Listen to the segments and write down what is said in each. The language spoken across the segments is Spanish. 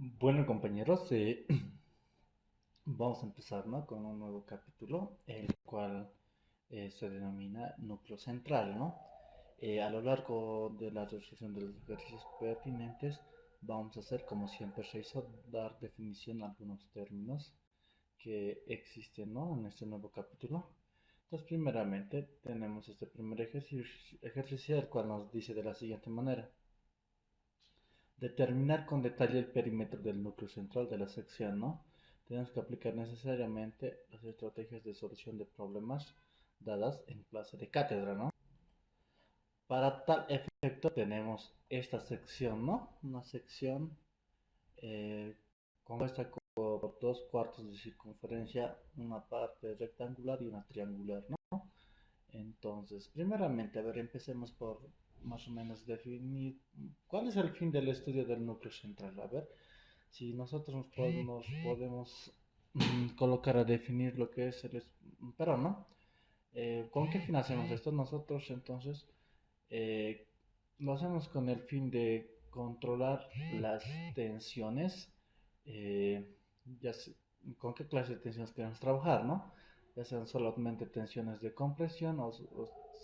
Bueno, compañeros, vamos a empezar, ¿no? Con un nuevo capítulo, el cual se denomina núcleo central, ¿no? A lo largo de la resolución de los ejercicios pertinentes, vamos a hacer, como siempre se hizo, dar definición a algunos términos que existen, ¿no? En este nuevo capítulo. Entonces, primeramente, tenemos este primer ejercicio, el cual nos dice de la siguiente manera. Determinar con detalle el perímetro del núcleo central de la sección, ¿no? Tenemos que aplicar necesariamente las estrategias de solución de problemas dadas en clase de cátedra, ¿no? Para tal efecto tenemos esta sección, ¿no? Una sección eh, compuesta por dos cuartos de circunferencia, una parte rectangular y una triangular, ¿no? Entonces, primeramente, a ver, empecemos por más o menos definir cuál es el fin del estudio del núcleo central. A ver, si nosotros nos podemos colocar a definir lo que es pero no, ¿con qué fin hacemos esto? Nosotros entonces eh, lo hacemos con el fin de controlar las tensiones, eh, ya se- con qué clase de tensiones queremos trabajar, ¿no? Ya sean solamente tensiones de compresión o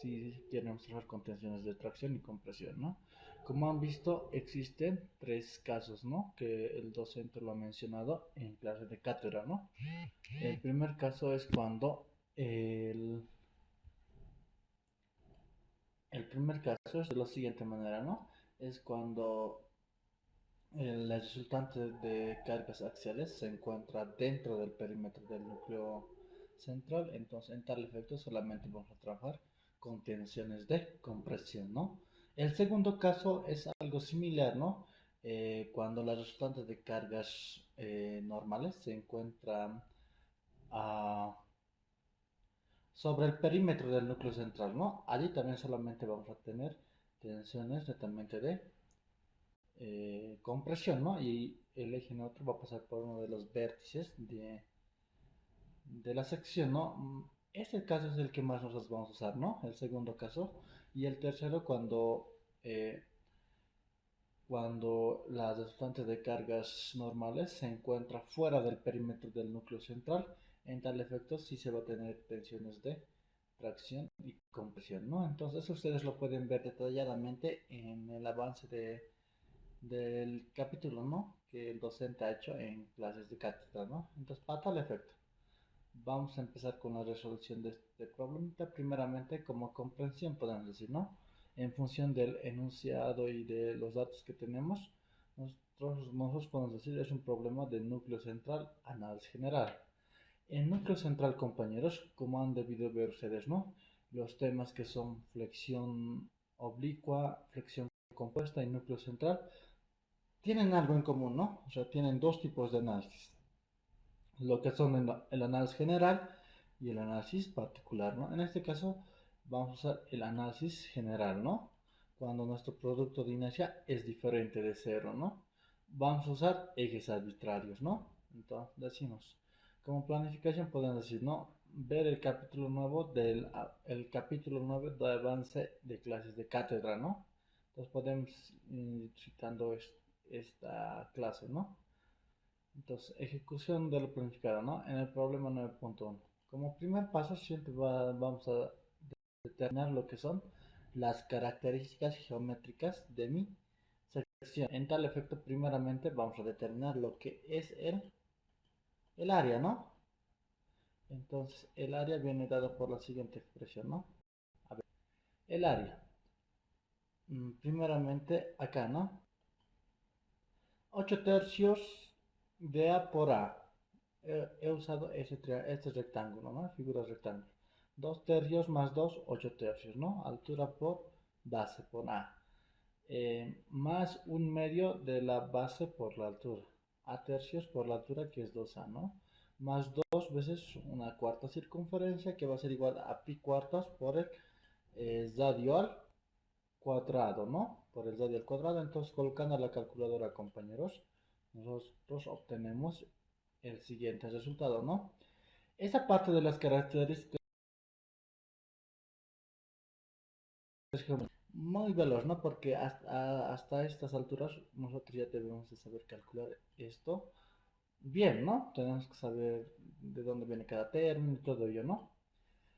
si queremos trabajar con tensiones de tracción y compresión, ¿no? Como han visto, existen tres casos, ¿no? Que el docente lo ha mencionado en clase de cátedra, ¿no? El primer caso es cuando el primer caso es de la siguiente manera, ¿no? Es cuando la resultante de cargas axiales se encuentra dentro del perímetro del núcleo central, entonces en tal efecto solamente vamos a trabajar con tensiones de compresión, ¿no? El segundo caso es algo similar, ¿no? Cuando las resultantes de cargas normales se encuentran a sobre el perímetro del núcleo central, ¿no? Allí también solamente vamos a tener tensiones netamente de compresión, ¿no? Y el eje neutro va a pasar por uno de los vértices de la sección, ¿no? Este caso es el que más nosotros vamos a usar, ¿no? El segundo caso. Y el tercero eh, cuando la resultante de cargas normales se encuentra fuera del perímetro del núcleo central. En tal efecto sí se va a tener tensiones de tracción y compresión, ¿no? Entonces ustedes lo pueden ver detalladamente en el avance del capítulo, ¿no? Que el docente ha hecho en clases de cátedra, ¿no? Entonces, para tal efecto, vamos a empezar con la resolución de este problema. Primeramente, como comprensión, podemos decir, ¿no? En función del enunciado y de los datos que tenemos, nosotros podemos decir es un problema de núcleo central, análisis general. En núcleo central, compañeros, como han debido ver ustedes, ¿no? Los temas que son flexión oblicua, flexión compuesta y núcleo central tienen algo en común, ¿no? O sea, tienen dos tipos de análisis. Lo que son el análisis general y el análisis particular, ¿no? En este caso vamos a usar el análisis general, ¿no? Cuando nuestro producto de inercia es diferente de cero, ¿no? Vamos a usar ejes arbitrarios, ¿no? Entonces decimos, como planificación podemos decir, ¿no? Ver el capítulo nuevo el capítulo 9 de avance de clases de cátedra, ¿no? Entonces podemos ir citando esta clase, ¿no? Entonces, ejecución de lo planificado, ¿no? En el problema 9.1. Como primer paso, siempre vamos a determinar lo que son las características geométricas de mi sección. En tal efecto, primeramente vamos a determinar lo que es el área, ¿no? Entonces, el área viene dado por la siguiente expresión, ¿no? A ver, el área. Primeramente, acá, ¿no? 8 tercios de A por A. He usado este rectángulo, ¿no? Figura rectángulo. 2 tercios más 2, 8 tercios, ¿no? Altura por base, por A. Más un medio de la base por la altura. A tercios por la altura que es 2A, ¿no? Más 2 veces una cuarta circunferencia que va a ser igual a pi cuartos por el radio al cuadrado, ¿no? Por el radio al cuadrado. Entonces, colocando la calculadora, compañeros, nosotros obtenemos el siguiente resultado, ¿no? Esa parte de las características muy veloz, ¿no? Porque hasta estas alturas nosotros ya debemos de saber calcular esto bien, ¿no? Tenemos que saber de dónde viene cada término y todo ello, ¿no?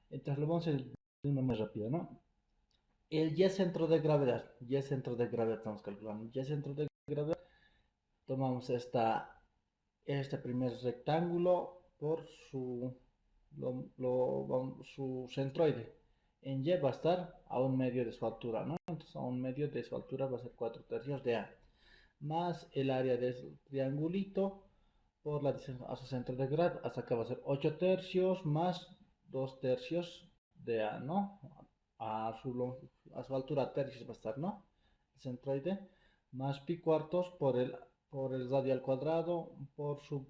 Entonces lo vamos a ir de una más rápida, ¿no? El Y centro de gravedad, Y centro de gravedad estamos calculando, Y centro de gravedad, tomamos este primer rectángulo por su centroide. En Y va a estar a un medio de su altura, ¿no? Entonces a un medio de su altura va a ser 4 tercios de A, más el área del triangulito por la distancia a su centro de grado, hasta acá va a ser 8 tercios más 2 tercios de A, ¿no? A su altura tercios va a estar, ¿no? El centroide, más pi cuartos por el radio al cuadrado por su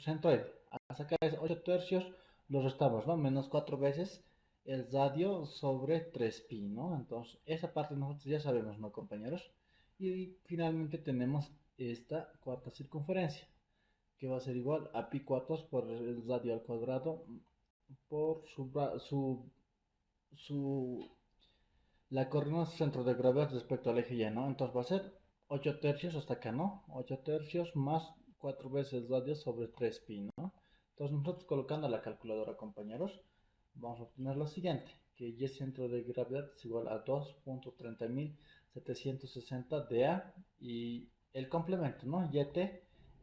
centroide. Hasta acá es 8 tercios, lo restamos, ¿no? Menos 4 veces el radio sobre 3pi, ¿no? Entonces, esa parte nosotros ya sabemos, ¿no, compañeros? Y finalmente tenemos esta cuarta circunferencia, que va a ser igual a pi cuartos por el radio al cuadrado por la coordenada centro de gravedad respecto al eje Y, ¿no? Entonces va a ser 8 tercios hasta acá, ¿no? 8 tercios más 4 veces radio sobre 3pi, ¿no? Entonces nosotros colocando la calculadora, compañeros, vamos a obtener lo siguiente, que Y centro de gravedad es igual a 2.30.760 de A y el complemento, ¿no? YT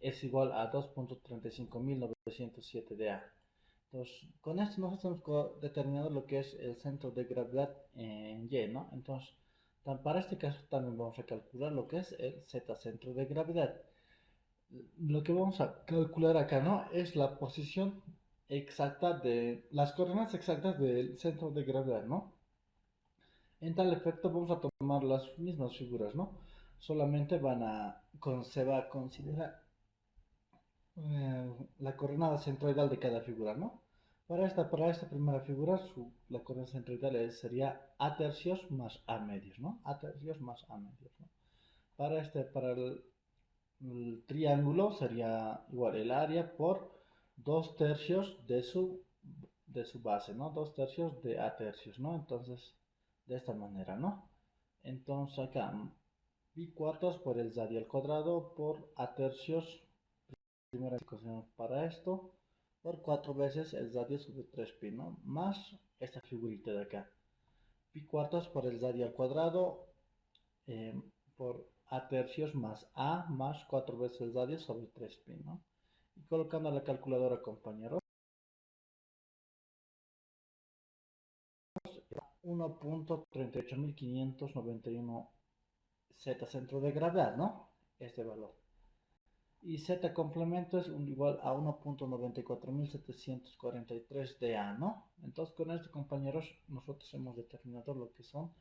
es igual a 2.35.907 de A. Entonces, con esto nosotros hemos determinado lo que es el centro de gravedad en Y, ¿no? Entonces, para este caso también vamos a calcular lo que es el Z centro de gravedad. Lo que vamos a calcular acá, ¿no? Es la posición exacta las coordenadas exactas del centro de gravedad, ¿no? En tal efecto vamos a tomar las mismas figuras, ¿no? Solamente se va a considerar la coordenada centroidal de cada figura, ¿no? Para esta primera figura, la coordenada centroidal sería A tercios más A medios, ¿no? A tercios más A medios, ¿no? Para el triángulo sería igual el área por 2 tercios de su base, ¿no? 2 tercios de A tercios, ¿no? Entonces, de esta manera, ¿no? Entonces acá, pi cuartos por el radio al cuadrado por A tercios, primera ecuación para esto, por 4 veces el radio sobre 3pi, ¿no? Más esta figurita de acá. Pi cuartos por el radio al cuadrado eh, por A tercios más A más 4 veces el radio sobre 3pi, ¿no? Y colocando la calculadora, compañeros, 1.38591 Z centro de gravedad, ¿no? Este valor. Y Z complemento es igual a 1.94743 de A, ¿no? Entonces con esto, compañeros, nosotros hemos determinado lo que son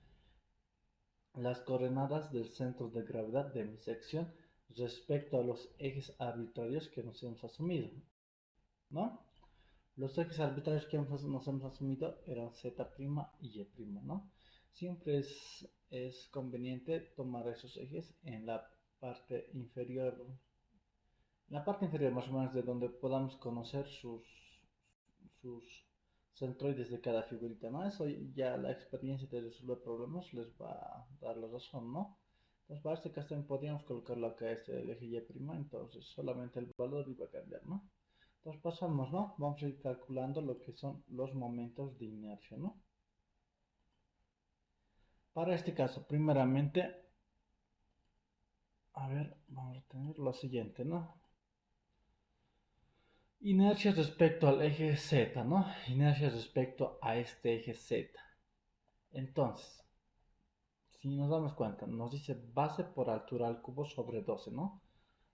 las coordenadas del centro de gravedad de mi sección respecto a los ejes arbitrarios que nos hemos asumido, ¿no? Los ejes arbitrarios que nos hemos asumido eran Z' y Y', ¿no? Siempre es conveniente tomar esos ejes en la parte inferior más o menos de donde podamos conocer sus centroides de cada figurita, ¿no? Eso ya la experiencia de resolver problemas les va a dar la razón, ¿no? Entonces para este caso también podríamos colocarlo acá, el eje Y', entonces solamente el valor iba a cambiar, ¿no? Entonces pasamos, ¿no? Vamos a ir calculando lo que son los momentos de inercia, ¿no? Para este caso, primeramente, a ver, vamos a tener lo siguiente, ¿no? Inercia respecto al eje Z, ¿no? Inercia respecto a este eje Z. Entonces, si nos damos cuenta, nos dice base por altura al cubo sobre 12, ¿no?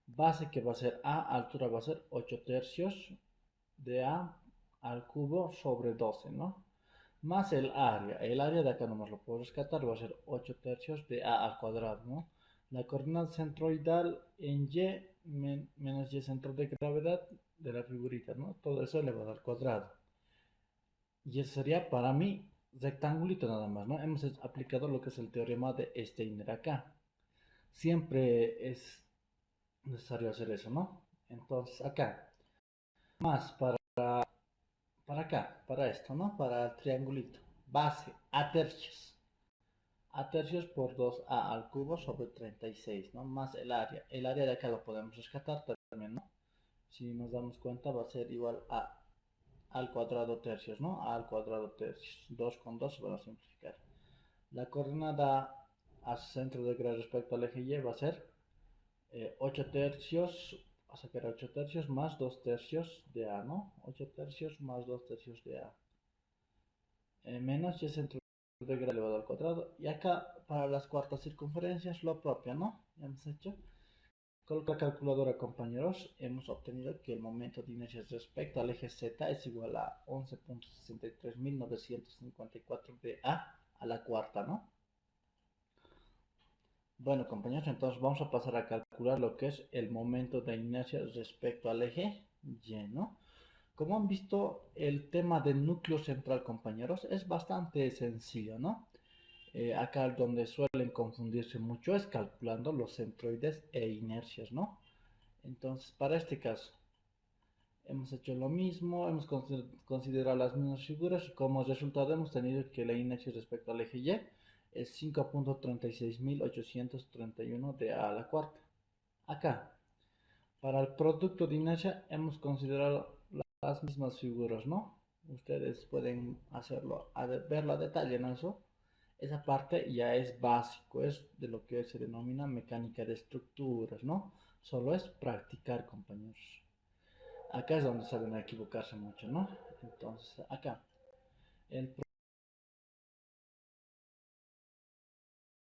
Base que va a ser A, altura va a ser 8 tercios de A al cubo sobre 12, ¿no? Más el área. El área de acá nomás lo puedo rescatar, va a ser 8 tercios de A al cuadrado, ¿no? La coordenada centroidal en Y menos Y centro de gravedad de la figurita, ¿no? Todo eso elevado al cuadrado. Y eso sería para mí rectangulito nada más, ¿no? Hemos aplicado lo que es el teorema de Steiner acá. Siempre es necesario hacer eso, ¿no? Entonces acá, más para acá, para esto, ¿no? Para el triangulito. Base a tercios. A tercios por 2a al cubo sobre 36, ¿no? Más el área. El área de acá lo podemos rescatar también, ¿no? Si nos damos cuenta va a ser igual a al cuadrado tercios, ¿no? A al cuadrado tercios. 2 con 2 se van a simplificar. La coordenada a centro de grado respecto al eje Y va a ser 8 tercios, a sacar 8 tercios más 2 tercios de A, ¿no? 8 tercios más 2 tercios de A. Menos y centro de grado elevado al cuadrado. Y acá para las cuartas circunferencias lo propio, ¿no? Ya hemos hecho. Con la calculadora, compañeros, hemos obtenido que el momento de inercia respecto al eje Z es igual a 11.63954 de a la cuarta, ¿no? Bueno, compañeros, entonces vamos a pasar a calcular lo que es el momento de inercia respecto al eje Y, ¿no? Como han visto, el tema del núcleo central, compañeros, es bastante sencillo, ¿no? Acá donde suelen confundirse mucho es calculando los centroides e inercias, ¿no? Entonces, para este caso, hemos hecho lo mismo, hemos considerado las mismas figuras y como resultado hemos tenido que la inercia respecto al eje Y es 5.36831 de a la cuarta. Acá, para el producto de inercia hemos considerado las mismas figuras, ¿no? Ustedes pueden hacerlo, verlo a detalle, ¿no? Esa parte ya es básico, es de lo que se denomina mecánica de estructuras, ¿no? Solo es practicar, compañeros. Acá es donde saben equivocarse mucho, ¿no? Entonces, acá, el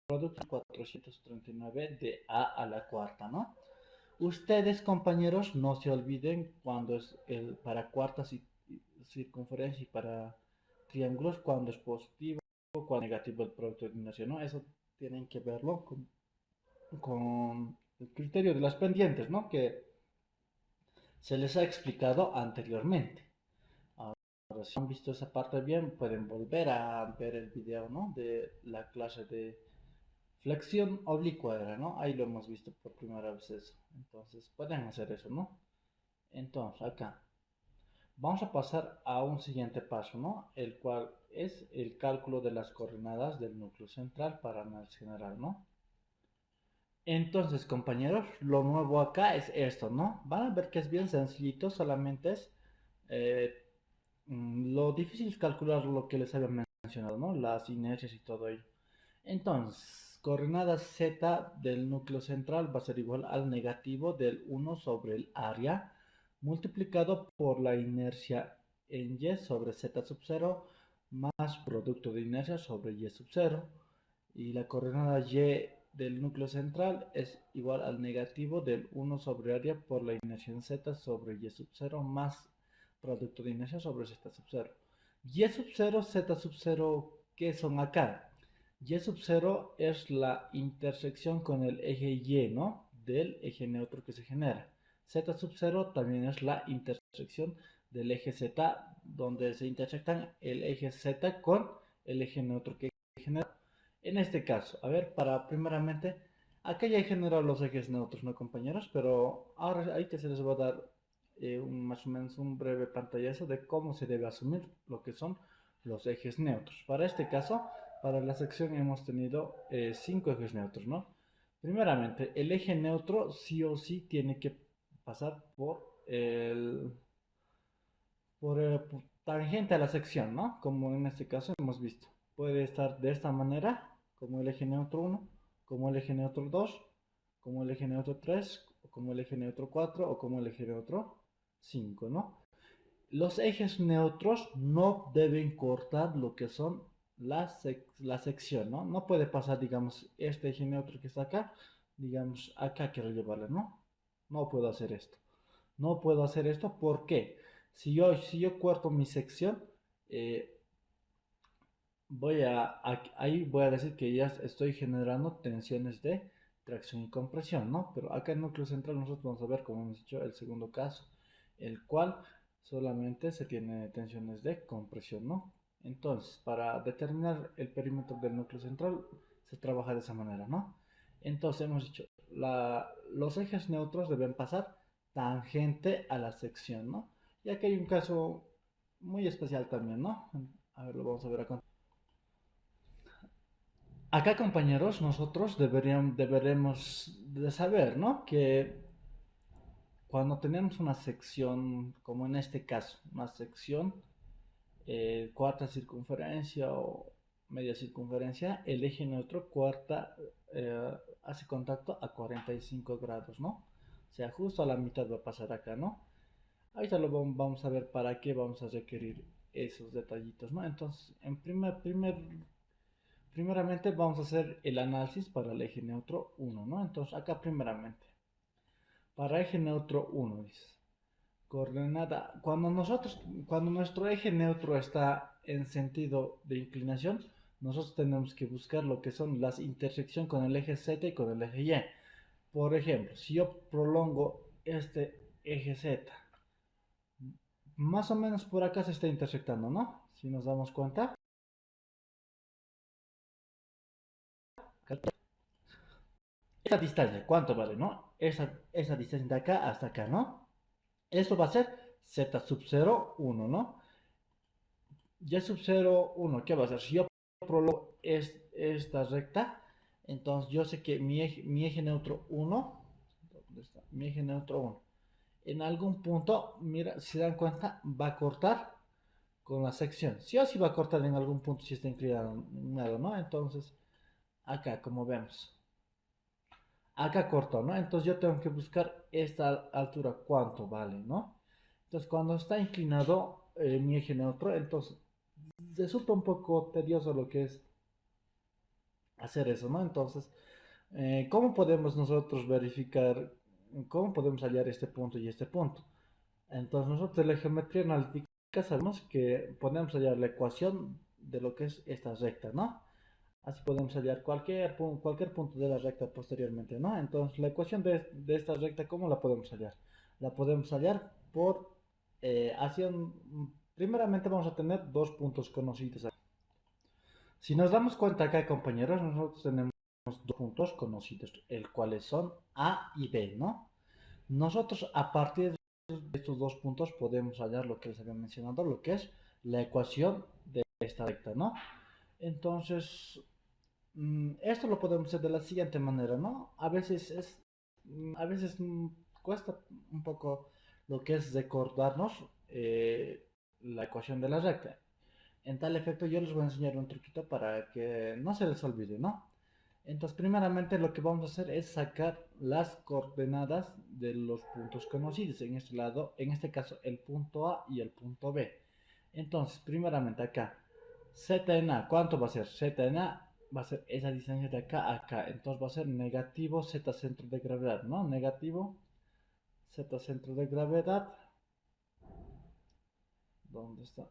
producto 439 de a la cuarta, ¿no? Ustedes, compañeros, no se olviden cuando es el para cuarta circunferencia y para triángulos, cuando es positivo, cuando es negativo el producto de inercia, ¿no? Eso tienen que verlo con el criterio de las pendientes, ¿no? Que se les ha explicado anteriormente. Ahora, si han visto esa parte bien, pueden volver a ver el video, ¿no? De la clase de flexión oblicua era, ¿no? Ahí lo hemos visto por primera vez eso. Entonces, pueden hacer eso, ¿no? Entonces, acá. Vamos a pasar a un siguiente paso, ¿no? El cual es el cálculo de las coordenadas del núcleo central para análisis general, ¿no? Entonces, compañeros, lo nuevo acá es esto, ¿no? Van a ver que es bien sencillito, solamente es eh, lo difícil es calcular lo que les había mencionado, ¿no? Las inercias y todo ello. Entonces, coordenadas z del núcleo central va a ser igual al negativo del 1 sobre el área multiplicado por la inercia en y sobre z sub 0 más producto de inercia sobre y sub 0. Y la coordenada y del núcleo central es igual al negativo del 1 sobre área por la inercia en z sobre y sub 0 más producto de inercia sobre z sub 0. Y sub 0, z sub 0, ¿qué son acá? Y sub 0 es la intersección con el eje Y, ¿no? Del eje neutro que se genera. Z sub 0 también es la intersección del eje Z, donde se intersectan el eje Z con el eje neutro que genera. En este caso, a ver, para primeramente, acá ya he generado los ejes neutros, ¿no, compañeros? Pero ahora ahí que se les va a dar más o menos un breve pantallazo de cómo se debe asumir lo que son los ejes neutros. Para este caso, para la sección hemos tenido 5 ejes neutros, ¿no? Primeramente, el eje neutro sí o sí tiene que pasar por tangente a la sección, ¿no? Como en este caso hemos visto. Puede estar de esta manera, como el eje neutro 1, como el eje neutro 2, como el eje neutro 3, como el eje neutro 4 o como el eje neutro 5, ¿no? Los ejes neutros no deben cortar lo que son la sección, ¿no? No puede pasar, digamos, este eje neutro que está acá, digamos, acá quiero llevarle, ¿no? No puedo hacer esto. No puedo hacer esto, ¿por qué? Si yo corto mi sección, eh, ahí voy a decir que ya estoy generando tensiones de tracción y compresión, ¿no? Pero acá en el núcleo central nosotros vamos a ver, como hemos dicho, el segundo caso, el cual solamente se tiene tensiones de compresión, ¿no? Entonces, para determinar el perímetro del núcleo central, se trabaja de esa manera, ¿no? Entonces hemos dicho, los ejes neutros deben pasar tangente a la sección, ¿no? Y aquí hay un caso muy especial también, ¿no? A ver, lo vamos a ver acá. Acá, compañeros, nosotros deberemos de saber, ¿no? Que cuando tenemos una sección, como en este caso, una sección cuarta circunferencia o media circunferencia, el eje neutro cuarta hace contacto a 45 grados, ¿no? O sea, justo a la mitad va a pasar acá, ¿no? Ahorita vamos a ver para qué vamos a requerir esos detallitos, ¿no? Entonces, primeramente vamos a hacer el análisis para el eje neutro 1, ¿no? Entonces, acá primeramente, para eje neutro 1, dice. Coordenada. Cuando nuestro eje neutro está en sentido de inclinación, nosotros tenemos que buscar lo que son las intersecciones con el eje Z y con el eje Y. Por ejemplo, si yo prolongo este eje Z, más o menos por acá se está intersectando, ¿no? Si nos damos cuenta. Esta distancia, ¿cuánto vale, no? Esa distancia de acá hasta acá, ¿no? Esto va a ser Z sub 0, 1, ¿no? Y sub 0, 1, ¿qué va a hacer? Si yo prolongo esta recta, entonces yo sé que mi eje neutro 1, ¿dónde está? Mi eje neutro 1, en algún punto, mira, si se dan cuenta, va a cortar con la sección. Sí o sí va a cortar en algún punto si está inclinado, ¿no? Entonces, acá, como vemos, acá cortó, ¿no? Entonces yo tengo que buscar esta altura, cuánto vale, ¿no? Entonces, cuando está inclinado mi eje neutro, entonces resulta un poco tedioso lo que es hacer eso, ¿no? Entonces, ¿cómo podemos nosotros verificar, cómo podemos hallar este punto y este punto? Entonces, nosotros de la geometría analítica sabemos que podemos hallar la ecuación de lo que es esta recta, ¿no? Así podemos hallar cualquier punto de la recta posteriormente, ¿no? Entonces, la ecuación de esta recta, ¿cómo la podemos hallar? La podemos hallar por primeramente vamos a tener dos puntos conocidos. Si nos damos cuenta acá, compañeros, nosotros tenemos dos puntos conocidos, el cuales son A y B, ¿no? Nosotros a partir de estos dos puntos podemos hallar lo que les había mencionado, lo que es la ecuación de esta recta, ¿no? Entonces, esto lo podemos hacer de la siguiente manera, ¿no? A veces cuesta un poco lo que es recordarnos la ecuación de la recta. En tal efecto, yo les voy a enseñar un truquito para que no se les olvide, ¿no? Entonces, primeramente lo que vamos a hacer es sacar las coordenadas de los puntos conocidos. En este lado, en este caso, el punto A y el punto B. Entonces, primeramente acá, Z en A, ¿cuánto va a ser? Z en A va a ser esa distancia de acá a acá. Entonces va a ser negativo Z centro de gravedad, ¿no? Negativo Z centro de gravedad. ¿Dónde está?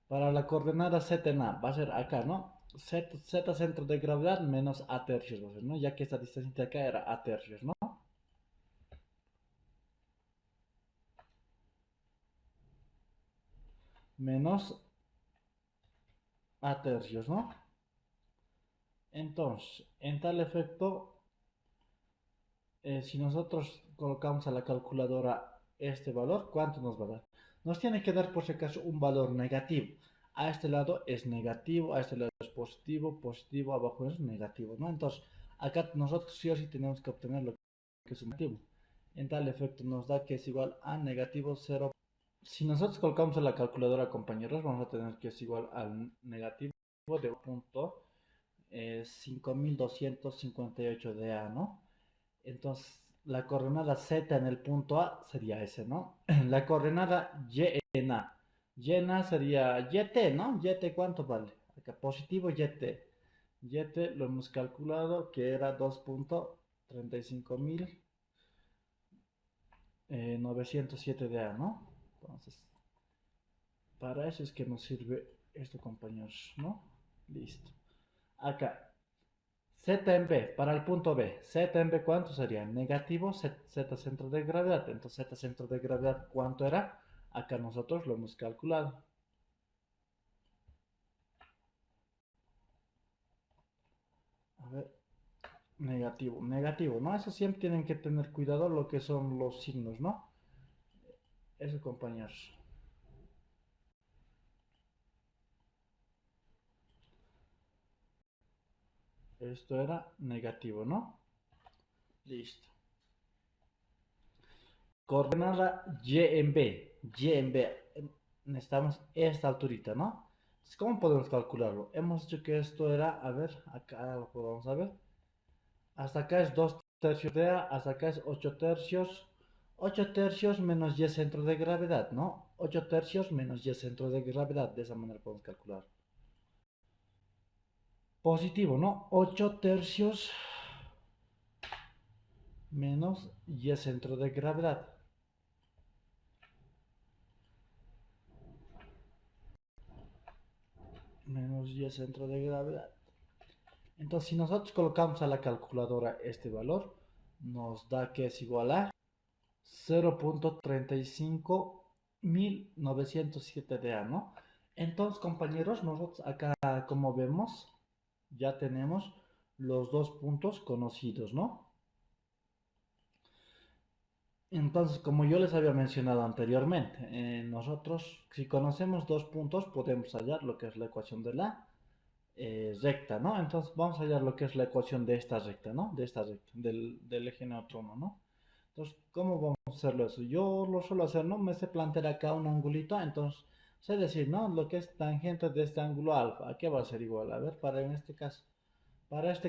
Para la coordenada Z en A va a ser acá, ¿no? Z centro de gravedad menos A tercios, va a ser, ¿no? Ya que esta distancia de acá era A tercios, ¿no? Menos A tercios, ¿no? Entonces, en tal efecto, si nosotros colocamos a la calculadora este valor, ¿cuánto nos va a dar? Nos tiene que dar por si acaso un valor negativo. A este lado es negativo, a este lado es positivo, positivo, abajo es negativo, ¿no? Entonces, acá nosotros sí o sí tenemos que obtener lo que es un negativo. En tal efecto nos da que es igual a negativo 0. Si nosotros colocamos a la calculadora, compañeros, vamos a tener que es igual al negativo de punto 5258 de A, ¿no? Entonces, la coordenada Z en el punto A sería ese, ¿no? La coordenada Y en A. Y en A sería YT, ¿no? YT, ¿cuánto vale? Acá, positivo YT. YT lo hemos calculado que era 2.35907 de A, ¿no? Entonces, para eso es que nos sirve esto, compañeros, ¿no? Listo. Acá, Z en B, para el punto B. Z en B, ¿cuánto sería? Negativo Z centro de gravedad. Entonces, Z centro de gravedad, ¿cuánto era? Acá nosotros lo hemos calculado. A ver, negativo, negativo, ¿no? Eso siempre tienen que tener cuidado lo que son los signos, ¿no? Eso, compañeros. Esto era negativo, ¿no? Listo. Coordenada Y en B. Y en B. Necesitamos esta alturita, ¿no? Entonces, ¿cómo podemos calcularlo? Hemos dicho que esto era, a ver, acá lo podemos ver. Hasta acá es 2 tercios de A, hasta acá es 8 tercios. 8 tercios menos Y centro de gravedad, ¿no? 8 tercios menos Y centro de gravedad. De esa manera podemos calcular. Positivo, ¿no? 8 tercios menos Y centro de gravedad. Menos Y centro de gravedad. Entonces, si nosotros colocamos a la calculadora este valor, nos da que es igual a 0.35907 de A, ¿no? Entonces, compañeros, nosotros acá, como vemos, ya tenemos los dos puntos conocidos, ¿no? Entonces, como yo les había mencionado anteriormente, nosotros, si conocemos dos puntos, podemos hallar lo que es la ecuación de la recta, ¿no? Entonces vamos a hallar lo que es la ecuación de esta recta, ¿no? De esta recta, del eje neutro, ¿no? Entonces, ¿cómo vamos a hacerlo eso? Yo lo suelo hacer, ¿no? Me sé plantear acá un angulito, entonces sé decir, ¿no? Lo que es tangente de este ángulo alfa, ¿a qué va a ser igual? A ver, para este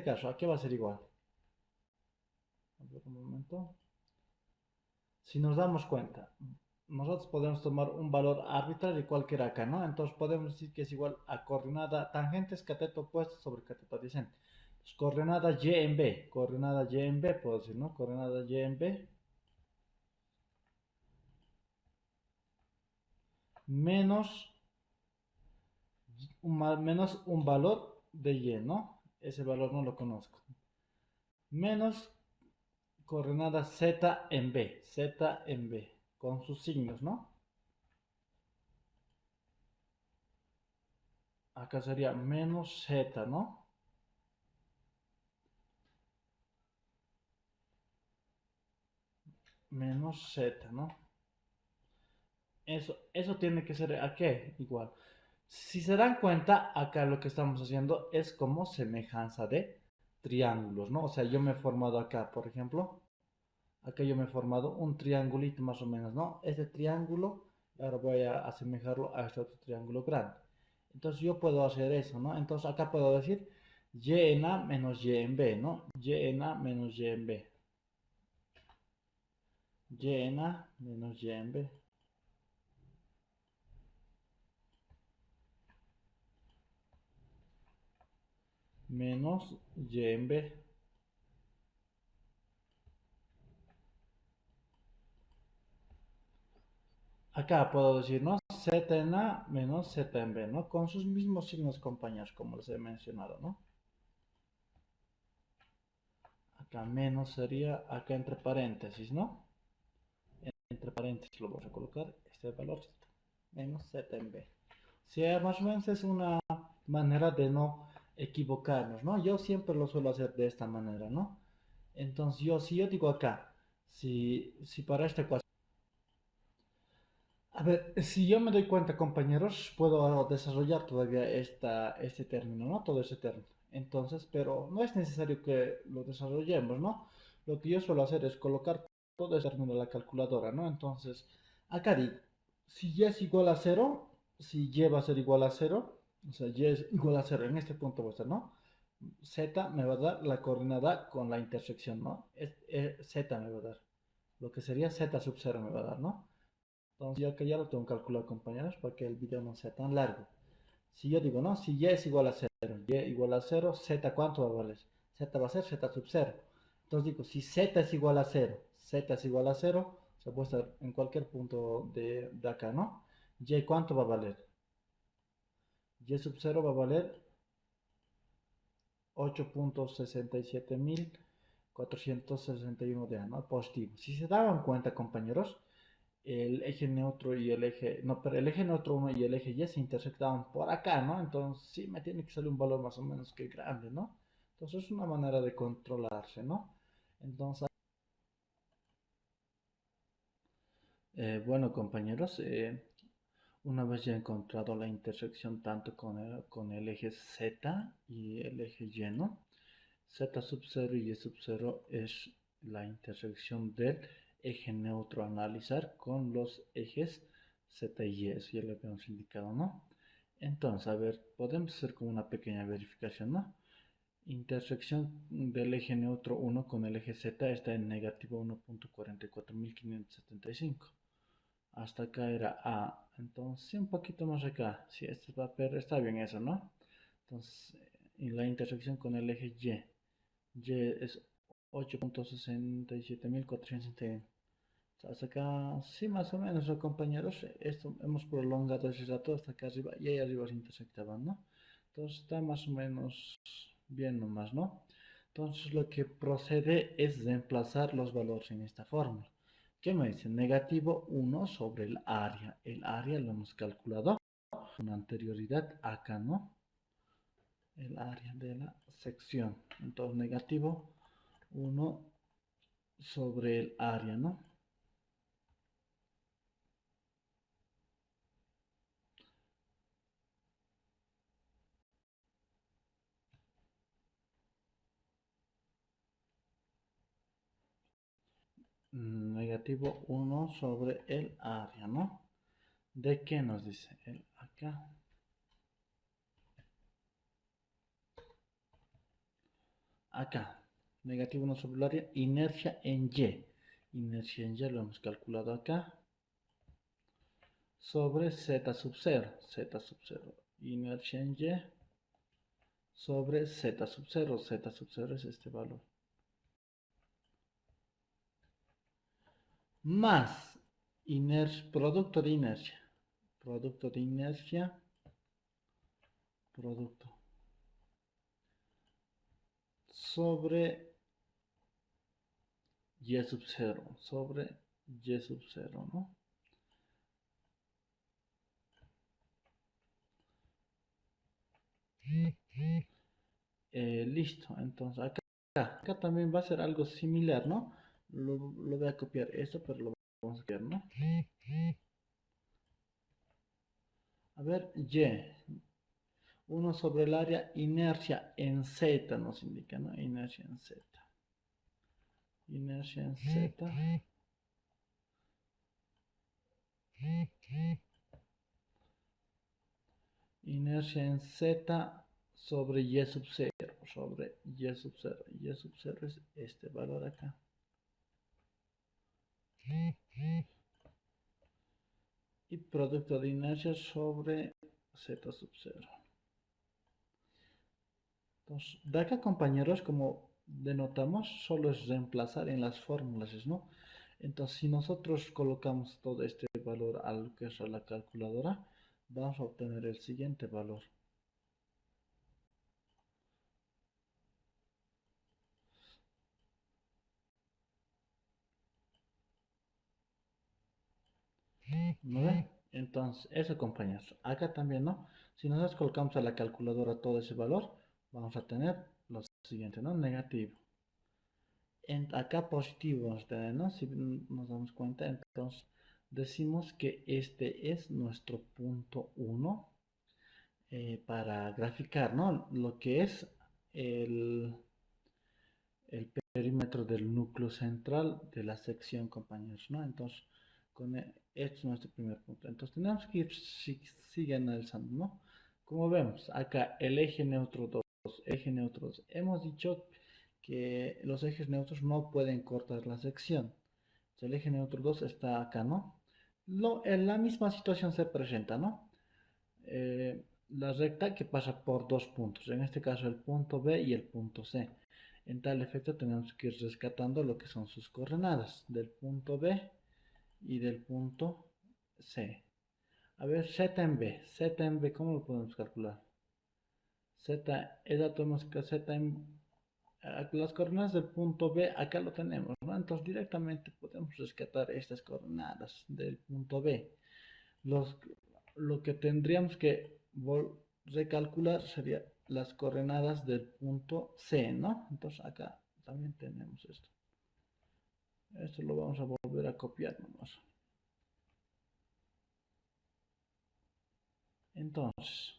caso, ¿a qué va a ser igual? A ver, un momento. Si nos damos cuenta, nosotros podemos tomar un valor arbitrario cualquiera acá, ¿no? Entonces podemos decir que es igual a coordenada tangentes cateto opuesto sobre cateto adyacente. Entonces, coordenada y en b, coordenada y en b, puedo decir, ¿no? Coordenada y en b menos menos un valor de y, ¿no? Ese valor no lo conozco. Menos coordenada z en b, con sus signos, ¿no? Acá sería menos z, ¿no? Menos z, ¿no? Eso tiene que ser a qué igual. Si se dan cuenta, acá lo que estamos haciendo es como semejanza de triángulos, ¿no? O sea, yo me he formado acá, por ejemplo, acá yo me he formado un triangulito más o menos, ¿no? Este triángulo, ahora voy a asemejarlo a este otro triángulo grande. Entonces yo puedo hacer eso, ¿no? Entonces acá puedo decir y en A menos y en B, ¿no? Y en A menos y en B. Y en A menos y en B. Menos y en B. Acá puedo decir, ¿no? Z en A menos Z en B, ¿no? Con sus mismos signos compañeros, como les he mencionado, ¿no? Acá menos sería acá entre paréntesis, ¿no? Entre paréntesis lo vamos a colocar este valor menos Z en B. O sea, más o menos es una manera de no equivocarnos, ¿no? Yo siempre lo suelo hacer de esta manera, ¿no? Entonces, si yo digo acá, si para esta ecuación. A ver, si yo me doy cuenta, compañeros, puedo desarrollar todavía este término, ¿no? Todo ese término. Entonces, pero no es necesario que lo desarrollemos, ¿no? Lo que yo suelo hacer es colocar todo ese término en la calculadora, ¿no? Entonces, acá digo, si y es igual a cero, si y va a ser igual a cero, o sea, y es igual a cero, en este punto va a ser, ¿no? Z me va a dar la coordenada con la intersección, ¿no? Z me va a dar. Lo que sería Z sub 0 me va a dar, ¿no? Entonces yo que ya lo tengo calculado, compañeros, para que el video no sea tan largo. Si yo digo, no, si y es igual a cero, y igual a cero, z ¿cuánto va a valer? Z va a ser z sub 0. Entonces digo, si z es igual a cero, z es igual a cero, se puede estar en cualquier punto de acá, ¿no? Y ¿cuánto va a valer? Y sub 0 va a valer 8.67461 de A, ¿no? Positivo. Si se daban cuenta, compañeros, el eje neutro y el eje, no, pero el eje neutro 1 y el eje Y se intersectaban por acá, ¿no? Entonces sí me tiene que salir un valor más o menos que grande, ¿no? Entonces es una manera de controlarse, ¿no? Entonces, bueno, compañeros, una vez ya encontrado la intersección tanto con el eje Z y el eje Y, ¿no? Z sub 0 y Y sub 0 es la intersección del eje neutro a analizar con los ejes Z y Y, eso ya lo habíamos indicado, ¿no? Entonces, a ver, podemos hacer como una pequeña verificación, ¿no? Intersección del eje neutro 1 con el eje Z está en negativo 1.44575. Hasta acá era A. Entonces, un poquito más acá. Si este va a perder, está bien eso, ¿no? Entonces, en la intersección con el eje Y. Y es 8.67461. Hasta acá, sí, más o menos, compañeros. Esto hemos prolongado ese rato hasta acá arriba y ahí arriba se intersectaban, ¿no? Entonces está más o menos bien nomás, ¿no? Entonces lo que procede es reemplazar los valores en esta fórmula. ¿Qué me dice? Negativo 1 sobre el área. El área lo hemos calculado con anterioridad acá, ¿no? El área de la sección. Entonces negativo 1 sobre el área, ¿no? Negativo 1 sobre el área, ¿no? ¿De qué nos dice? El acá. Acá. Negativo 1 sobre el área. Inercia en Y. Inercia en Y lo hemos calculado acá. Sobre Z sub 0. Z sub 0. Inercia en Y. Sobre Z sub 0. Z sub 0 es este valor. Más producto de inercia. Producto de inercia. Producto. Sobre Y sub 0. Sobre Y sub 0, ¿no? Listo, entonces acá también va a ser algo similar, ¿no? Lo voy a copiar esto, pero lo vamos a copiar, ¿no? A ver, Y. 1 sobre el área, inercia en Z nos indica, ¿no? Inercia en Z. Inercia en Z. Inercia en Z sobre Y sub 0. Sobre Y sub 0. Y sub 0 es este valor acá. Y producto de inercia sobre Z sub 0. Entonces, de acá, compañeros, como denotamos, solo es reemplazar en las fórmulas, ¿no? Entonces, si nosotros colocamos todo este valor a lo que es a la calculadora, vamos a obtener el siguiente valor. ¿No ven? Entonces, eso, compañeros. Acá también, ¿no? Si nosotros colocamos a la calculadora todo ese valor, vamos a tener lo siguiente, ¿no? Negativo. Acá positivo vamos a tener, ¿no? Si nos damos cuenta, entonces decimos que este es nuestro punto 1 para graficar, ¿no? Lo que es el, el perímetro del núcleo central de la sección, compañeros, ¿no? Entonces, este es nuestro primer punto. Entonces, tenemos que ir, sigue analizando, ¿no? Como vemos, acá el eje neutro 2, eje neutro 2. Hemos dicho que los ejes neutros no pueden cortar la sección. El eje neutro 2 está acá, ¿no? En la misma situación se presenta, ¿no? La recta que pasa por dos puntos, en este caso el punto B y el punto C. En tal efecto tenemos que ir rescatando lo que son sus coordenadas del punto B y del punto C. A ver, Z en B. Z en B, ¿cómo lo podemos calcular? Tenemos que Z en las coordenadas del punto B, acá lo tenemos, ¿no? Entonces directamente podemos rescatar estas coordenadas del punto B. Lo que tendríamos que recalcular sería las coordenadas del punto C, ¿no? Entonces acá también tenemos esto. Esto lo vamos a volver a copiar nomás. Entonces,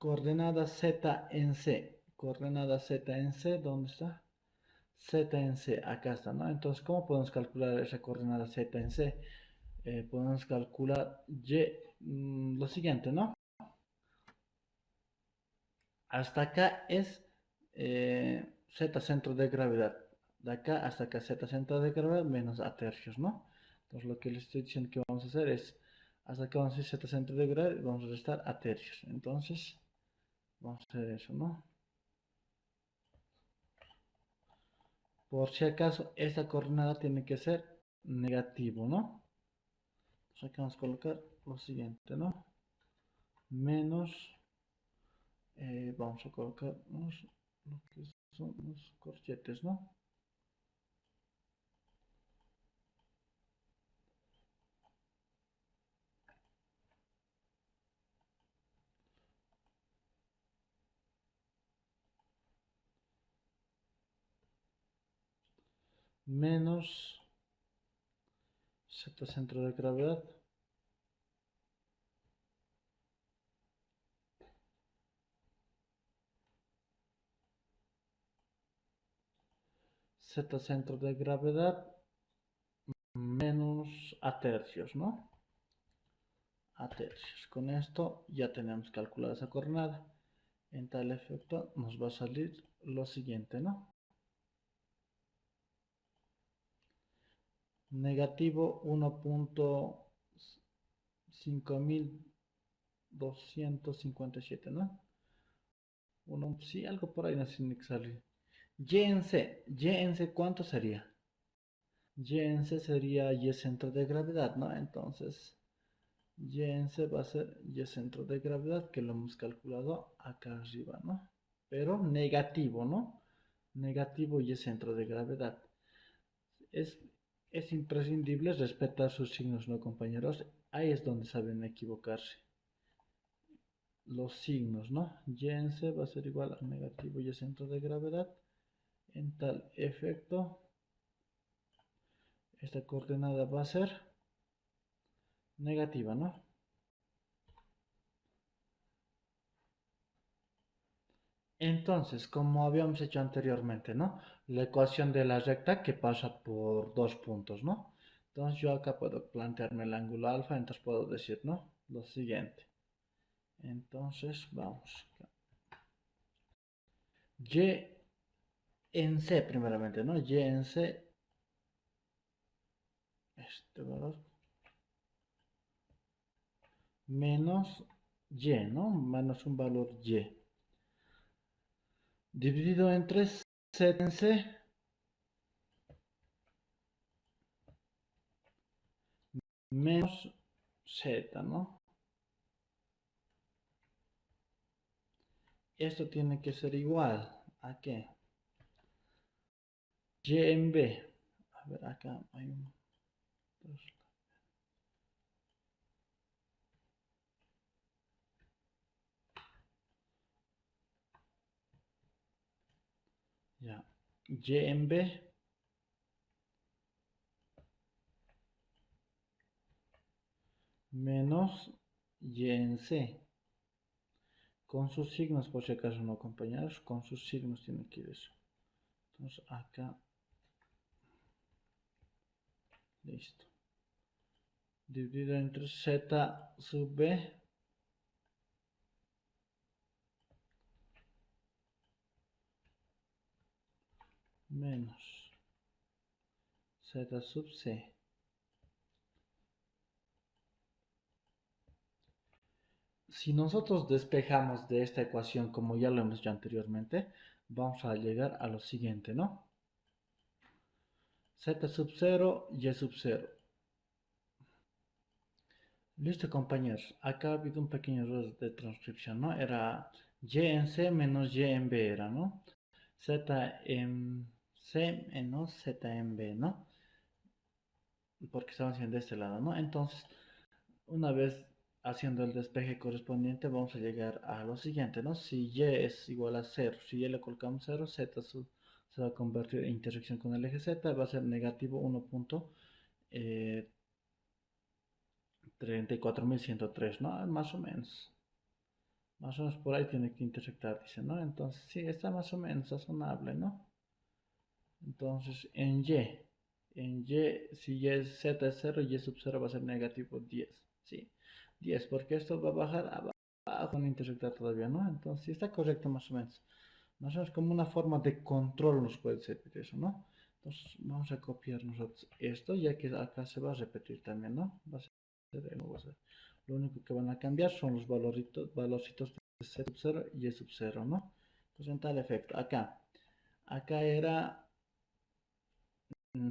coordenada Z en C. Coordenada Z en C, ¿dónde está? Z en C, acá está, ¿no? Entonces, ¿cómo podemos calcular esa coordenada Z en C? Podemos calcular lo siguiente, ¿no? Hasta acá es Z centro de gravedad. De acá hasta acá Z centro de gravedad menos A tercios, ¿no? Entonces lo que les estoy diciendo que vamos a hacer es, hasta acá vamos a hacer Z centro de gravedad y vamos a restar A tercios. Entonces, vamos a hacer eso, ¿no? Por si acaso, esta coordenada tiene que ser negativo, ¿no? Entonces aquí vamos a colocar lo siguiente, ¿no? Menos, vamos a colocar lo que son los corchetes, ¿no? Menos Z centro de gravedad Z centro de gravedad menos A tercios, ¿no? A tercios. Con esto ya tenemos calculada esa coordenada. En tal efecto nos va a salir lo siguiente, ¿no? Negativo 1.5257, ¿no? Sí, algo por ahí nos tiene que salir. Y en C, ¿cuánto sería? Y en C sería Y centro de gravedad, ¿no? Entonces, Y en C va a ser Y centro de gravedad, que lo hemos calculado acá arriba, ¿no? Pero negativo, ¿no? Negativo Y centro de gravedad. Es, es imprescindible respetar sus signos, ¿no, compañeros? Ahí es donde saben equivocarse. Los signos, ¿no? Y en C va a ser igual a negativo Y centro de gravedad. En tal efecto, esta coordenada va a ser negativa, ¿no? Entonces, como habíamos hecho anteriormente, ¿no? La ecuación de la recta que pasa por dos puntos, ¿no? Entonces yo acá puedo plantearme el ángulo alfa, entonces puedo decir, ¿no? Lo siguiente. Entonces, vamos. Y en C primeramente, ¿no? Y en C, este valor, menos Y, ¿no? Menos un valor Y. Dividido entre Z en C, menos Z, ¿no? Esto tiene que ser igual a ¿qué? Y en B. A ver, acá hay un... dos. Ya. Y en B menos Y en C. Con sus signos, por si acaso no, compañeros. Con sus signos tiene que ir eso. Entonces acá. Listo. Dividido entre Z sub B. Menos Z sub C. Si nosotros despejamos de esta ecuación, como ya lo hemos hecho anteriormente, vamos a llegar a lo siguiente, ¿no? Z sub 0, Y sub 0. Listo, compañeros. Acá ha habido un pequeño error de transcripción, ¿no? Era Y en C menos Y en B, era, ¿no? Z en C menos Z en B, ¿no? Porque estamos haciendo de este lado, ¿no? Entonces, una vez haciendo el despeje correspondiente, vamos a llegar a lo siguiente, ¿no? Si Y es igual a 0, si Y le colocamos 0, Z se va a convertir en intersección con el eje Z, va a ser negativo 1.34.103, ¿no? Más o menos. Más o menos por ahí tiene que intersectar, dice, ¿no? Entonces, sí, está más o menos razonable, ¿no? Entonces, si y es z es 0, y sub 0 va a ser negativo 10, ¿sí? 10, porque esto va a bajar abajo, no intersectar todavía, ¿no? Entonces, sí está correcto más o menos. Más o menos como una forma de control nos puede servir eso, ¿no? Entonces, vamos a copiar nosotros esto, ya que acá se va a repetir también, ¿no? Va a ser, lo único que van a cambiar son los valorcitos de z sub 0 y y sub 0, ¿no? Entonces, en tal efecto, acá era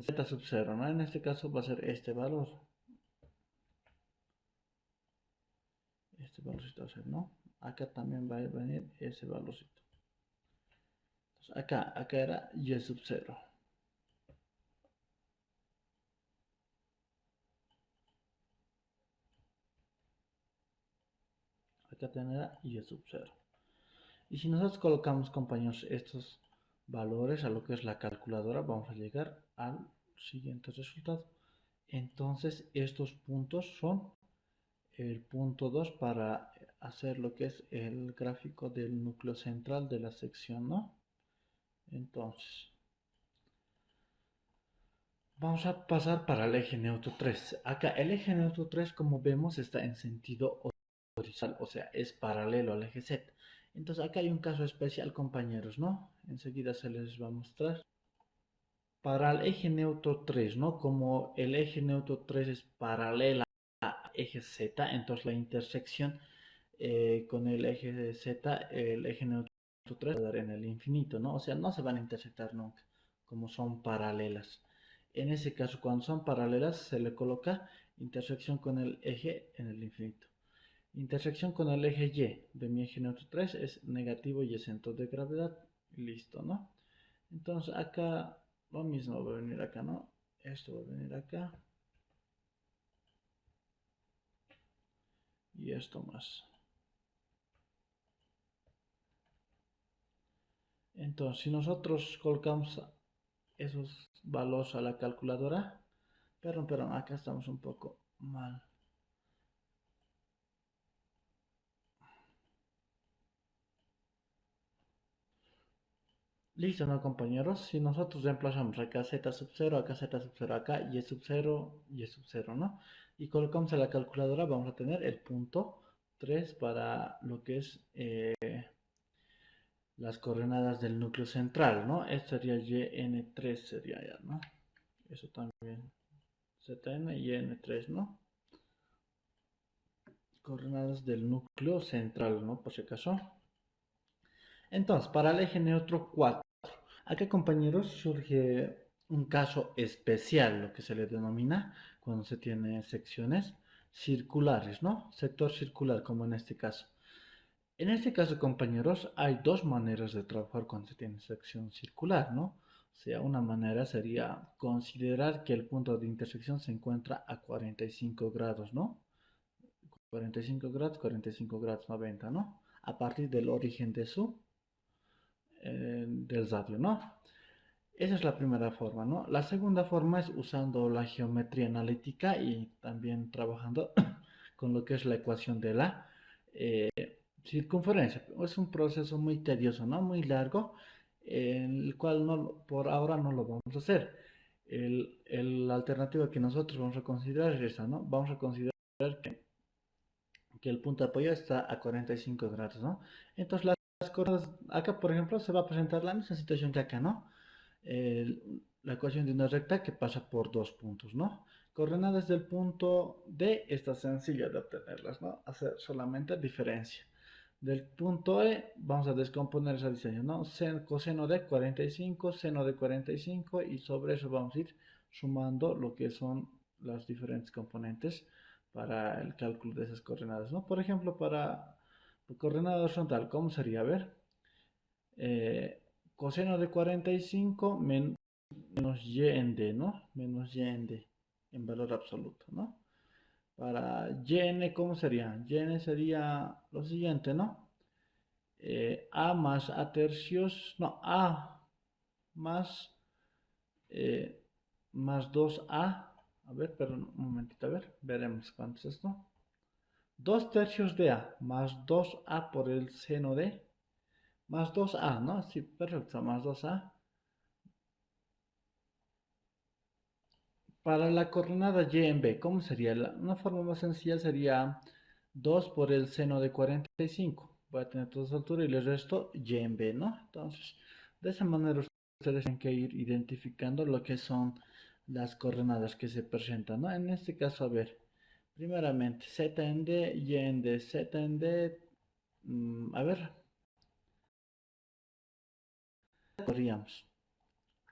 z sub 0, ¿no? En este caso va a ser este valor. Este valorcito va a ser, ¿no? Acá también va a venir ese valorcito. Entonces, acá era y sub 0. Acá tendrá y sub 0. Y si nosotros colocamos, compañeros, estos valores a lo que es la calculadora, vamos a llegar al siguiente resultado. Entonces, estos puntos son el punto 2 para hacer lo que es el gráfico del núcleo central de la sección, ¿no? Entonces, vamos a pasar para el eje neutro 3. Acá el eje neutro 3, como vemos, está en sentido horizontal, o sea, es paralelo al eje Z. Entonces acá hay un caso especial, compañeros, ¿no? Enseguida se les va a mostrar. Para el eje neutro 3, ¿no? Como el eje neutro 3 es paralela al eje Z, entonces la intersección con el eje Z, el eje neutro 3 va a dar en el infinito, ¿no? O sea, no se van a intersectar nunca, como son paralelas. En ese caso, cuando son paralelas, se le coloca intersección con el eje en el infinito. Intersección con el eje Y de mi eje neutro 3 es negativo y es centro de gravedad. Listo, ¿no? Entonces acá lo mismo va a venir acá, ¿no? Esto va a venir acá. Y esto más. Entonces, si nosotros colocamos esos valores a la calculadora, perdón, acá estamos un poco mal. Listo, ¿no, compañeros? Si nosotros reemplazamos acá z sub 0, acá z sub 0, acá y sub 0, y sub 0, ¿no? Y colocamos a la calculadora, vamos a tener el punto 3 para lo que es las coordenadas del núcleo central, ¿no? Esto sería yn3, sería ya, ¿no? Eso también. Zn y n3, ¿no? Coordenadas del núcleo central, ¿no? Por si acaso. Entonces, para el eje neutro 4. Acá, compañeros, surge un caso especial, lo que se le denomina cuando se tiene secciones circulares, ¿no? Sector circular, como en este caso. En este caso, compañeros, hay dos maneras de trabajar cuando se tiene sección circular, ¿no? O sea, una manera sería considerar que el punto de intersección se encuentra a 45 grados, ¿no? 45 grados 90, ¿no? A partir del origen de del radio, ¿no? Esa es la primera forma, ¿no? La segunda forma es usando la geometría analítica y también trabajando con lo que es la ecuación de la eh, circunferencia. Es un proceso muy tedioso, ¿no? Muy largo, en el cual no, por ahora no lo vamos a hacer. La alternativa que nosotros vamos a considerar es esta, ¿no? Vamos a considerar que el punto de apoyo está a 45 grados, ¿no? Entonces las cosas, acá por ejemplo se va a presentar la misma situación que acá, ¿no? La ecuación de una recta que pasa por dos puntos, ¿no? Coordenadas del punto D está sencilla de obtenerlas, ¿no? Hacer solamente diferencia. Del punto E vamos a descomponer esa diseño, ¿no? Coseno de 45, seno de 45 y sobre eso vamos a ir sumando lo que son las diferentes componentes para el cálculo de esas coordenadas, ¿no? Por ejemplo, para coordenada horizontal, ¿cómo sería? A ver, coseno de 45 menos y en d, ¿no? Menos y en d en valor absoluto, ¿no? Para y, ¿cómo sería? Y sería lo siguiente, ¿no? A más A tercios, no, A más, eh, más 2A. A ver, perdón, un momentito, a ver, veremos cuánto es esto. 2 tercios de A más 2A por el seno de más 2A, ¿no? Sí, perfecto, más 2A. Para la coordenada y en b, ¿cómo sería? Una forma más sencilla sería 2 por el seno de 45. Voy a tener toda esa altura y le resto y en b, ¿no? Entonces, de esa manera ustedes tienen que ir identificando lo que son las coordenadas que se presentan, ¿no? En este caso, a ver, primeramente, z en d, y en d, z en d, a ver, corríamos.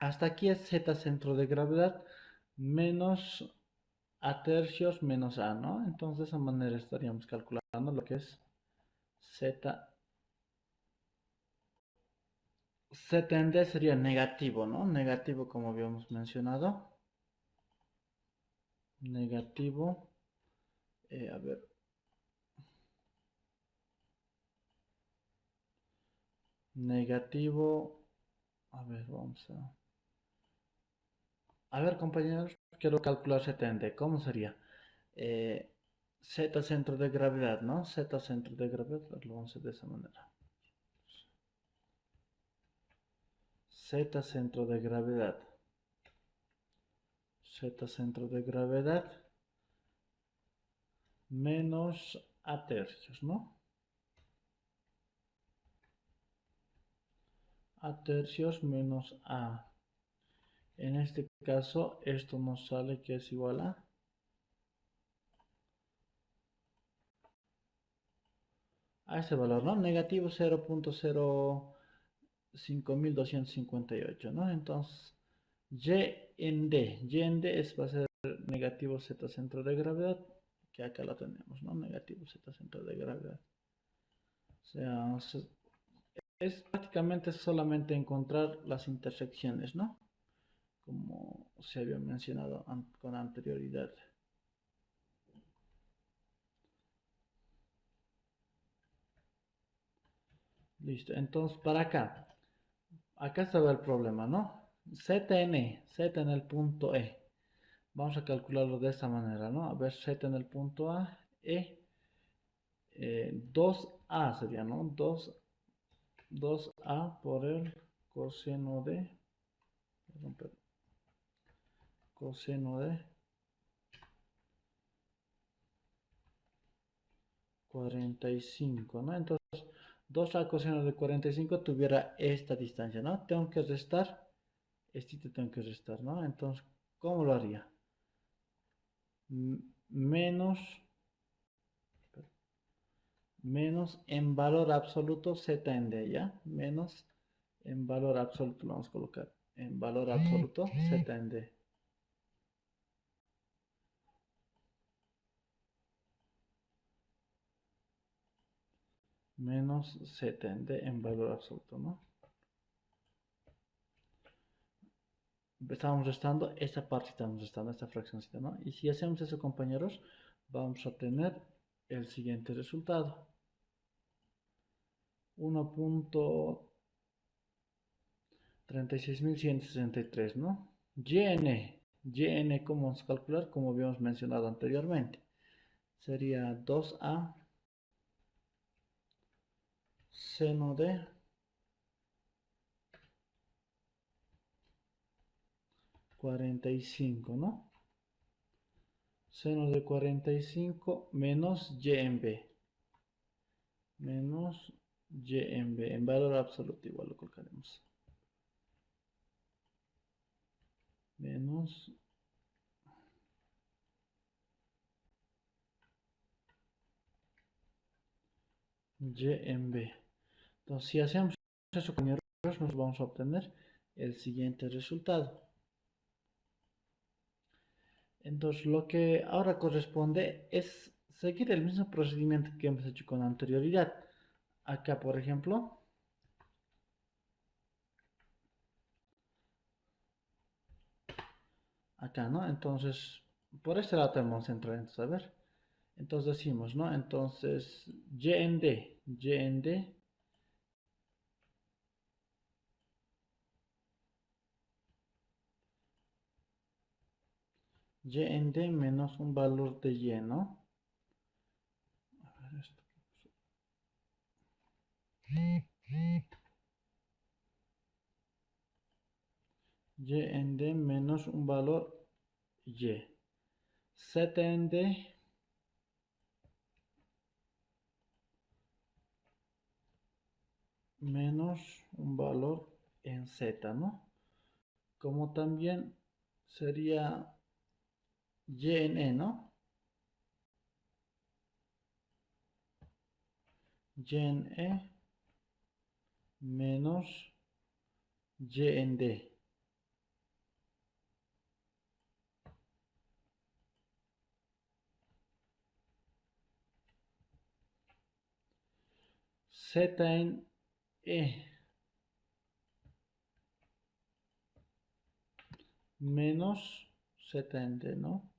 Hasta aquí es z centro de gravedad menos a tercios menos a, ¿no? Entonces de esa manera estaríamos calculando lo que es z. Z en D sería negativo, ¿no? Negativo como habíamos mencionado. Negativo. A ver. Negativo. A ver, vamos a... A ver, compañeros, quiero calcular Z en D. ¿Cómo sería? Eh, Z centro de gravedad, ¿no? Z centro de gravedad, lo vamos a hacer de esa manera. Z centro de gravedad. Z centro de gravedad menos a tercios, ¿no? A tercios menos a. En este caso, esto nos sale que es igual a ese valor, ¿no? Negativo 0.05258, ¿no? Entonces, y en D va a ser negativo z centro de gravedad, que acá lo tenemos, ¿no? Negativo z centro de gravedad. O sea, es prácticamente solamente encontrar las intersecciones, ¿no? Como se había mencionado con anterioridad. Listo, entonces para acá estaba el problema, ¿no? Z en el punto E. Vamos a calcularlo de esta manera, ¿no? A ver, Z en el punto A, E, 2A sería, ¿no? 2A por el coseno de, perdón, coseno de 45, ¿no? Entonces, 2A coseno de 45 tuviera esta distancia, ¿no? Tengo que restar, te tengo que restar, ¿no? Entonces, ¿cómo lo haría? Menos en valor absoluto z en d, ¿ya? Menos en valor absoluto, lo vamos a colocar en valor absoluto z en d. Menos z en d en valor absoluto, ¿no? Estamos restando, esta parte estamos restando, esta fraccióncita, ¿no? Y si hacemos eso, compañeros, vamos a tener el siguiente resultado. 1.36163, ¿no? YN, ¿cómo vamos a calcular? Como habíamos mencionado anteriormente. Sería 2A seno de 45, ¿no? Seno de 45 menos y en b. Menos y en b. En valor absoluto igual lo colocaremos. Menos y en b. Entonces, si hacemos eso con errores, nos vamos a obtener el siguiente resultado. Entonces, lo que ahora corresponde es seguir el mismo procedimiento que hemos hecho con anterioridad. Acá, por ejemplo, acá, ¿no? Entonces, por este lado tenemos entrar, entonces, a ver. Entonces decimos, ¿no? Entonces, y en d, y en d menos un valor de y, ¿no? Y en D menos un valor Y. Z en D menos un valor en Z, ¿no? Como también sería Y en E, ¿no? Y en E menos Y en D. Z en E menos Z en D, ¿no?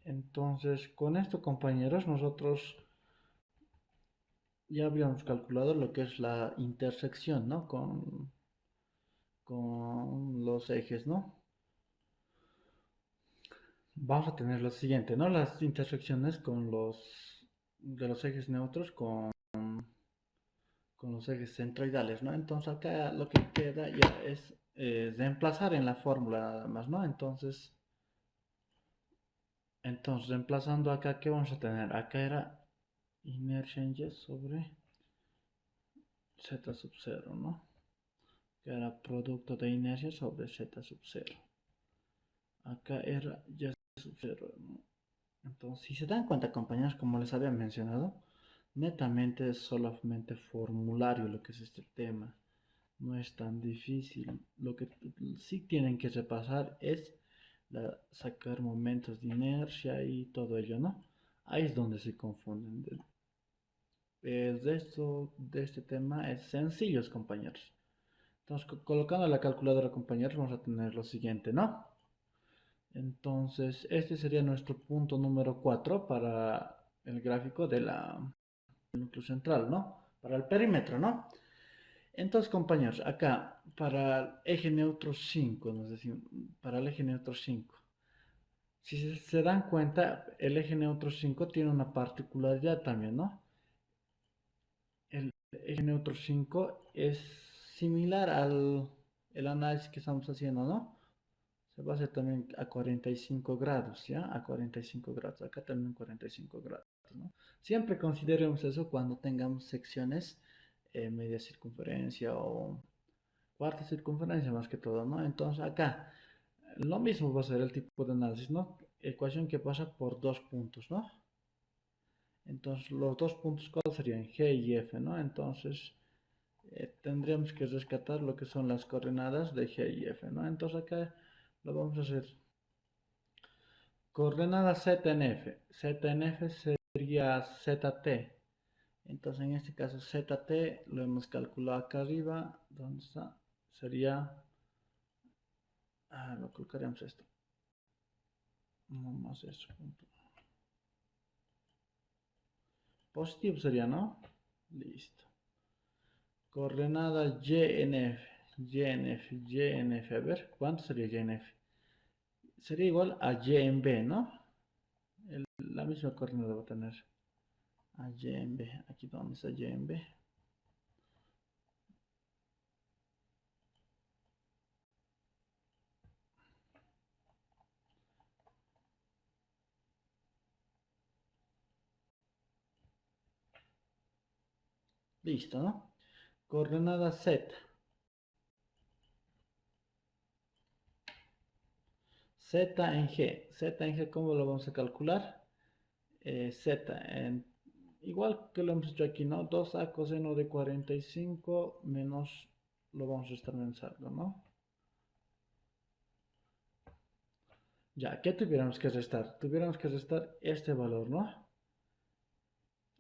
Entonces, con esto, compañeros, nosotros ya habíamos calculado lo que es la intersección, ¿no? Con los ejes, ¿no? Vamos a tener lo siguiente, ¿no? Las intersecciones de los ejes neutros con los ejes centroidales, ¿no? Entonces acá lo que queda ya es reemplazar en la fórmula nada más, ¿no? Entonces reemplazando acá, ¿qué vamos a tener? Acá era inercia en Y sobre Z sub 0, ¿no? Que era producto de inercia sobre Z sub 0. Acá era Y sub 0, ¿no? Entonces, si se dan cuenta, compañeros, como les había mencionado, netamente es solamente formulario lo que es este tema. No es tan difícil. Lo que sí tienen que repasar es sacar momentos de inercia y todo ello, ¿no? Ahí es donde se confunden. El resto de este tema es sencillo, compañeros. Entonces, colocando la calculadora, compañeros, vamos a tener lo siguiente, ¿no? Entonces, este sería nuestro punto número 4 para el gráfico del núcleo central, ¿no? Para el perímetro, ¿no? Entonces, compañeros, acá, para el eje neutro 5, nos decimos, para el eje neutro 5. Si se dan cuenta, el eje neutro 5 tiene una particularidad también, ¿no? El eje neutro 5 es similar al el análisis que estamos haciendo, ¿no? Se va a hacer también a 45 grados, ¿ya? A 45 grados. Acá también 45 grados, ¿no? Siempre consideremos eso cuando tengamos secciones media circunferencia o cuarta circunferencia más que todo, ¿no? Entonces acá lo mismo va a ser el tipo de análisis, ¿no? Ecuación que pasa por dos puntos, ¿no? Entonces los dos puntos, ¿cuáles serían? G y F, ¿no? Entonces tendríamos que rescatar lo que son las coordenadas de G y F, ¿no? Entonces acá lo vamos a hacer. Coordenada Z en F. Z en F sería ZT. Entonces en este caso ZT lo hemos calculado acá arriba. ¿Dónde está? Sería... lo colocaremos esto. No más eso. Positivo sería, ¿no? Listo. Coordenada Y en F. Y en F. Y en F. A ver, ¿cuánto sería Y en F? Sería igual a Y en B, ¿no? La misma coordenada va a tener a Y en B. Aquí donde está Y en B. Listo, ¿no? Coordenada Z. Z en G. Z en G, ¿cómo lo vamos a calcular? Z en... Igual que lo hemos hecho aquí, ¿no? 2a coseno de 45 menos... Lo vamos a estar pensando, ¿no? Ya, ¿qué tuviéramos que restar? Tuviéramos que restar este valor, ¿no?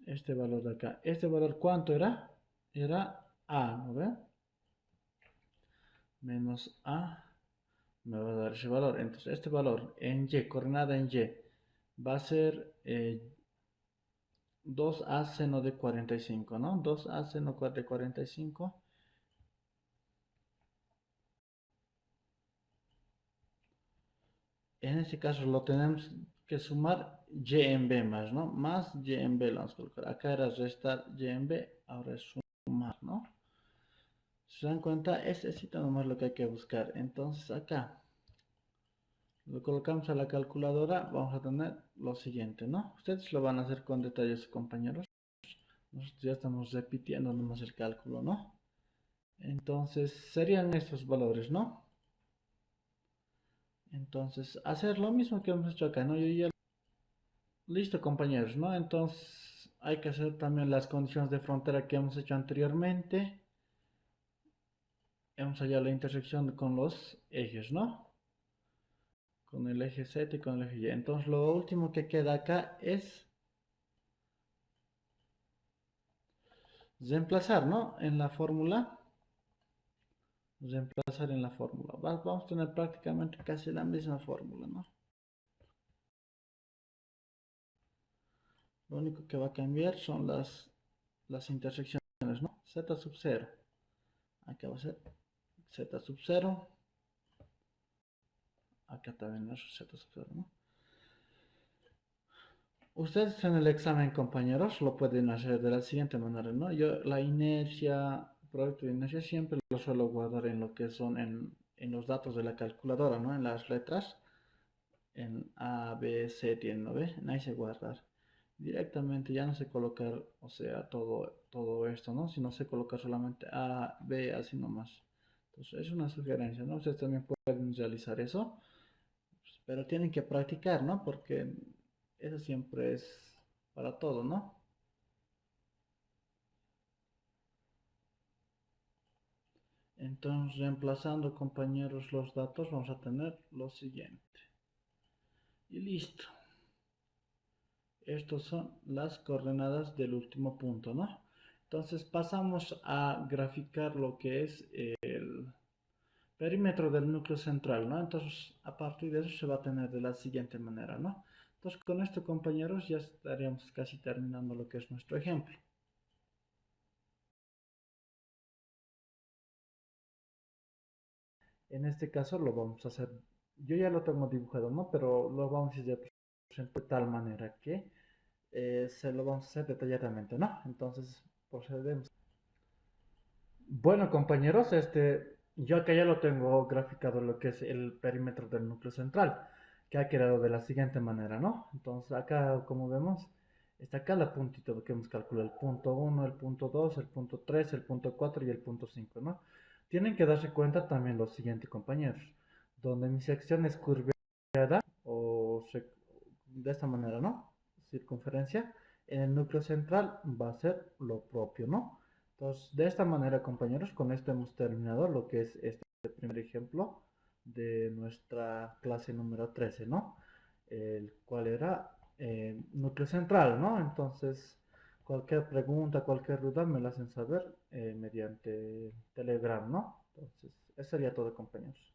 Este valor de acá. ¿Este valor cuánto era? Era A, ¿no ve? Menos A me va a dar ese valor. Entonces, este valor en Y, coordenada en Y, va a ser 2a seno de 45, ¿no? 2a seno de 45. En este caso lo tenemos que sumar y en b más, ¿no? Más y en b lo vamos a colocar. Acá era restar y en b, ahora es sumar, ¿no? Si se dan cuenta, es nomás lo que hay que buscar. Entonces acá lo colocamos a la calculadora, vamos a tener lo siguiente, ¿no? Ustedes lo van a hacer con detalles, compañeros. Nosotros ya estamos repitiendo nomás el cálculo, ¿no? Entonces serían estos valores, ¿no? Entonces hacer lo mismo que hemos hecho acá, ¿no? Yo ya... Listo, compañeros, ¿no? Entonces hay que hacer también las condiciones de frontera que hemos hecho anteriormente. Hemos hallado la intersección con los ejes, ¿no? Con el eje Z y con el eje Y. Entonces lo último que queda acá es reemplazar, ¿no? En la fórmula. Reemplazar en la fórmula. Vamos a tener prácticamente casi la misma fórmula, ¿no? Lo único que va a cambiar son las intersecciones, ¿no? Z sub 0. Acá va a ser Z sub 0. Acá también es Z sub 0, ¿no? Ustedes en el examen, compañeros, lo pueden hacer de la siguiente manera, ¿no? Yo la inercia, producto de inercia, siempre lo suelo guardar en lo que son en los datos de la calculadora, ¿no? En las letras, en A, B, C, tienen, ¿no ve? Ahí se guardar. Directamente ya no sé colocar, o sea, todo esto, ¿no? Sino sé colocar solamente A, B, así nomás. Entonces es una sugerencia, ¿no? Ustedes también pueden realizar eso, pues, pero tienen que practicar, ¿no? Porque eso siempre es para todo, ¿no? Entonces, reemplazando, compañeros, los datos, vamos a tener lo siguiente. Y listo. Estas son las coordenadas del último punto, ¿no? Entonces pasamos a graficar lo que es el perímetro del núcleo central, ¿no? Entonces, a partir de eso se va a tener de la siguiente manera, ¿no? Entonces, con esto, compañeros, ya estaríamos casi terminando lo que es nuestro ejemplo. En este caso lo vamos a hacer, yo ya lo tengo dibujado, ¿no? Pero lo vamos a hacer de tal manera que se lo vamos a hacer detalladamente, ¿no? Entonces, procedemos. Bueno, compañeros, yo acá ya lo tengo graficado lo que es el perímetro del núcleo central, que ha quedado de la siguiente manera, ¿no? Entonces, acá, como vemos, está acá la puntita que hemos calculado, el punto 1, el punto 2, el punto 3, el punto 4 y el punto 5, ¿no? Tienen que darse cuenta también lo siguiente, compañeros, donde mi sección es curveada, o de esta manera, ¿no? Circunferencia, en el núcleo central va a ser lo propio, ¿no? Entonces, de esta manera, compañeros, con esto hemos terminado lo que es este primer ejemplo de nuestra clase número 13, ¿no? El cual era núcleo central, ¿no? Entonces, cualquier pregunta, cualquier duda me la hacen saber mediante Telegram, ¿no? Entonces, eso sería todo, compañeros.